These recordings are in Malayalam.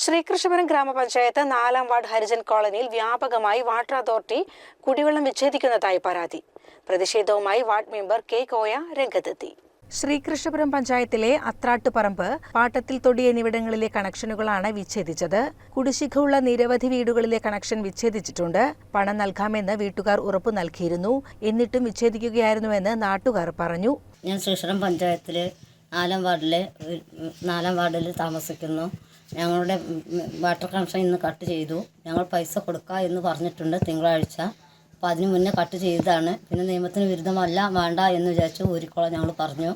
ശ്രീകൃഷ്ണപുരം ഗ്രാമപഞ്ചായത്ത് 4-ാം വാർഡ് ഹരിജൻ കോളനിയിൽ വ്യാപകമായി വാട്ടർ അതോറിറ്റി കുടിവെള്ളം വിച്ഛേദിക്കുന്നതായി പരാതി. പ്രതിഷേധവുമായി വാർഡ് മെമ്പർ കെ കോയ രംഗത്തെത്തി. ശ്രീകൃഷ്ണപുരം പഞ്ചായത്തിലെ അത്രാട്ടുപറമ്പ്, പാട്ടത്തിൽ തൊടി എന്നിവിടങ്ങളിലെ കണക്ഷനുകളാണ് വിച്ഛേദിച്ചത്. കുടിശ്ശിക ഉള്ള നിരവധി വീടുകളിലെ കണക്ഷൻ വിച്ഛേദിച്ചിട്ടുണ്ട്. പണം നൽകാമെന്ന് വീട്ടുകാർ ഉറപ്പു നൽകിയിരുന്നു. എന്നിട്ടും വിച്ഛേദിക്കുകയായിരുന്നുവെന്ന് നാട്ടുകാർ പറഞ്ഞു. ഞാൻ ശ്രീകൃഷ്ണപുരം പഞ്ചായത്തിലെ 4-ാം വാർഡിൽ താമസിക്കുന്നു. ഞങ്ങളുടെ വാട്ടർ കണക്ഷൻ ഇന്ന് കട്ട് ചെയ്തു. ഞങ്ങൾ പൈസ കൊടുക്കുക എന്ന് പറഞ്ഞിട്ടുണ്ട് തിങ്കളാഴ്ച. അപ്പോൾ അതിന് മുന്നേ കട്ട് ചെയ്തതാണ്. പിന്നെ നിയമത്തിന് വിരുദ്ധമല്ല, വേണ്ട എന്ന് വിചാരിച്ചു ഊരിക്കോളാൻ ഞങ്ങൾ പറഞ്ഞു.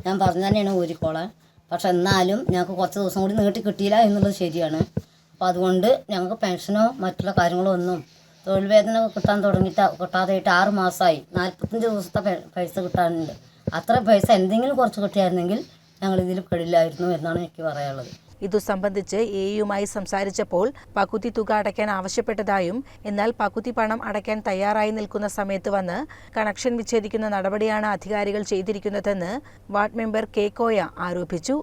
ഞാൻ പറഞ്ഞു തന്നെയാണ് ഊരിക്കോളാൻ. പക്ഷെ എന്നാലും ഞങ്ങൾക്ക് കുറച്ച് ദിവസം കൂടി നീട്ടി കിട്ടിയില്ല എന്നുള്ളത് ശരിയാണ്. അപ്പോൾ അതുകൊണ്ട് ഞങ്ങൾക്ക് പെൻഷനോ മറ്റുള്ള കാര്യങ്ങളോ ഒന്നും, തൊഴിൽ വേതന കിട്ടാതായിട്ട് 6 മാസമായി. 45 ദിവസത്തെ പൈസ കിട്ടാനുണ്ട്. അത്ര പൈസ എന്തെങ്കിലും കുറച്ച് കിട്ടിയായിരുന്നെങ്കിൽ ഞങ്ങൾ ഇതിൽ പെടില്ലായിരുന്നു എന്നാണ് എനിക്ക് പറയാനുള്ളത്. ഇതു സംബന്ധിച്ച് എയുമായി സംസാരിച്ചപ്പോൾ പകുതി തുക അടയ്ക്കാൻ ആവശ്യപ്പെട്ടതായും, എന്നാൽ പകുതി പണം അടയ്ക്കാൻ തയ്യാറായി നിൽക്കുന്ന സമയത്ത് വന്ന് കണക്ഷൻ വിച്ഛേദിക്കുന്ന നടപടിയാണ് അധികാരികൾ ചെയ്തിരിക്കുന്നതെന്ന് വാർഡ് മെമ്പർ കെ കോയ ആരോപിച്ചു.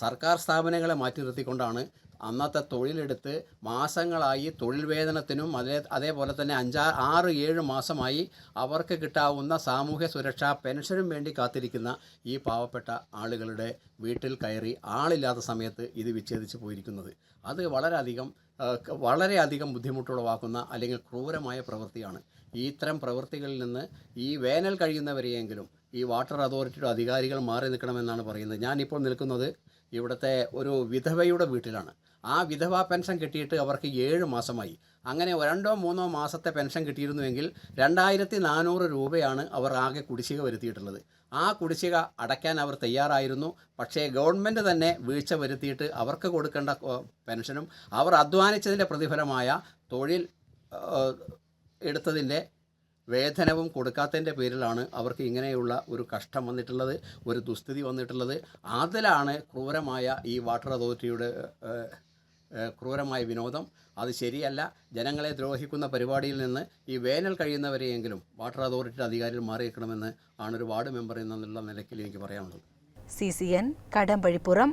സർക്കാർ സ്ഥാപനങ്ങളെ മാറ്റി നിർത്തിക്കൊണ്ടാണ് അന്നത്തെ തൊഴിലെടുത്ത് മാസങ്ങളായി തൊഴിൽ വേതനത്തിനും അതേപോലെ തന്നെ 6-7 മാസമായി അവർക്ക് കിട്ടാവുന്ന സാമൂഹ്യ സുരക്ഷാ പെൻഷനും വേണ്ടി കാത്തിരിക്കുന്ന ഈ പാവപ്പെട്ട ആളുകളുടെ വീട്ടിൽ കയറി ആളില്ലാത്ത സമയത്ത് ഇത് വിച്ഛേദിച്ച് പോയിരിക്കുന്നത്. അത് വളരെയധികം ബുദ്ധിമുട്ടുളവാക്കുന്ന അല്ലെങ്കിൽ ക്രൂരമായ പ്രവൃത്തിയാണ്. ഇത്തരം പ്രവൃത്തികളിൽ നിന്ന് ഈ വേനൽ കഴിയുന്നവരെയെങ്കിലും ഈ വാട്ടർ അതോറിറ്റിയുടെ അധികാരികൾ മാറി നിൽക്കണമെന്നാണ് പറയുന്നത്. ഞാനിപ്പോൾ നിൽക്കുന്നത് ഇവിടുത്തെ ഒരു വിധവയുടെ വീട്ടിലാണ്. ആ വിധവാ പെൻഷൻ കിട്ടിയിട്ട് അവർക്ക് 7 മാസമായി. അങ്ങനെ 2-3 മാസത്തെ പെൻഷൻ കിട്ടിയിരുന്നുവെങ്കിൽ 2400 രൂപയാണ് അവർ ആകെ കുടിശ്ശിക വരുത്തിയിട്ടുള്ളത്. ആ കുടിശ്ശിക അടയ്ക്കാൻ അവർ തയ്യാറായിരുന്നു. പക്ഷേ ഗവൺമെൻറ് തന്നെ വീഴ്ച വരുത്തിയിട്ട് അവർക്ക് കൊടുക്കേണ്ട പെൻഷനും അവർ അധ്വാനിച്ചതിൻ്റെ പ്രതിഫലമായ തൊഴിൽ എടുത്തതിൻ്റെ വേതനവും കൊടുക്കാത്തതിൻ്റെ പേരിലാണ് അവർക്ക് ഇങ്ങനെയുള്ള ഒരു കഷ്ടം വന്നിട്ടുള്ളത്, ഒരു ദുസ്ഥിതി വന്നിട്ടുള്ളത്. അതിലാണ് ക്രൂരമായ ഈ വാട്ടർ അതോറിറ്റിയുടെ ക്രൂരമായ വിനോദം. അത് ശരിയല്ല. ജനങ്ങളെ ദ്രോഹിക്കുന്ന പരിപാടിയിൽ നിന്ന് ഈ വേനൽ കഴിയുന്നവരെയെങ്കിലും വാട്ടർ അതോറിറ്റിയുടെ അധികാരികൾ മാറിയിരിക്കണമെന്ന് ആണൊരു വാർഡ് മെമ്പർ എന്നുള്ള നിലയ്ക്ക് എനിക്ക് പറയാനുള്ളത്. CCN കടമ്പഴിപ്പുറം.